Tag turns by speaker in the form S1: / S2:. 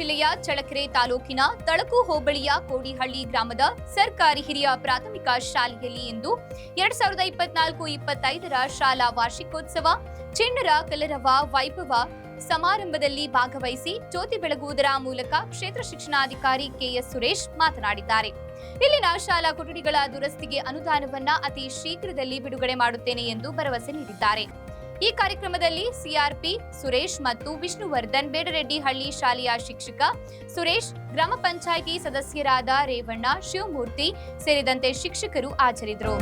S1: ಜಿಲ್ಲೆಯ ಚಳ್ಳಕೆರೆ ತಾಲೂಕಿನ ತಳಕು ಹೋಬಳಿಯ ಕೋಡಿಹಳ್ಳಿ ಗ್ರಾಮದ ಸರ್ಕಾರಿ ಹಿರಿಯ ಪ್ರಾಥಮಿಕ ಶಾಲೆಯಲ್ಲಿ ಇಂದು 2024-25ರ ಶಾಲಾ ವಾರ್ಷಿಕೋತ್ಸವ ಚಿಣ್ಣರ ಕಲರವ ವೈಭವ ಸಮಾರಂಭದಲ್ಲಿ ಭಾಗವಹಿಸಿ ಜ್ಯೋತಿ ಬೆಳಗುವುದರ ಮೂಲಕ ಕ್ಷೇತ್ರ ಶಿಕ್ಷಣಾಧಿಕಾರಿ ಕೆಎಸ್ ಸುರೇಶ್ ಮಾತನಾಡಿದ್ದಾರೆ. ಇಲ್ಲಿನ ಶಾಲಾ ಕೊಠಡಿಗಳ ದುರಸ್ತಿಗೆ ಅನುದಾನವನ್ನ ಅತಿ ಶೀಘ್ರದಲ್ಲಿ ಬಿಡುಗಡೆ ಮಾಡುತ್ತೇನೆ ಎಂದು ಭರವಸೆ ನೀಡಿದ್ದಾರೆ. ಈ ಕಾರ್ಯಕ್ರಮದಲ್ಲಿ ಸಿಆರ್ಪಿ ಸುರೇಶ್ ಮತ್ತು ವಿಷ್ಣುವರ್ಧನ್ ಬೇಡರೆಡ್ಡಿಹಳ್ಳಿ ಶಾಲೆಯ ಶಿಕ್ಷಕ ಸುರೇಶ್, ಗ್ರಾಮ ಪಂಚಾಯಿತಿ ಸದಸ್ಯರಾದ ರೇವಣ್ಣ, ಶಿವಮೂರ್ತಿ ಸೇರಿದಂತೆ ಶಿಕ್ಷಕರು ಹಾಜರಿದ್ದರು.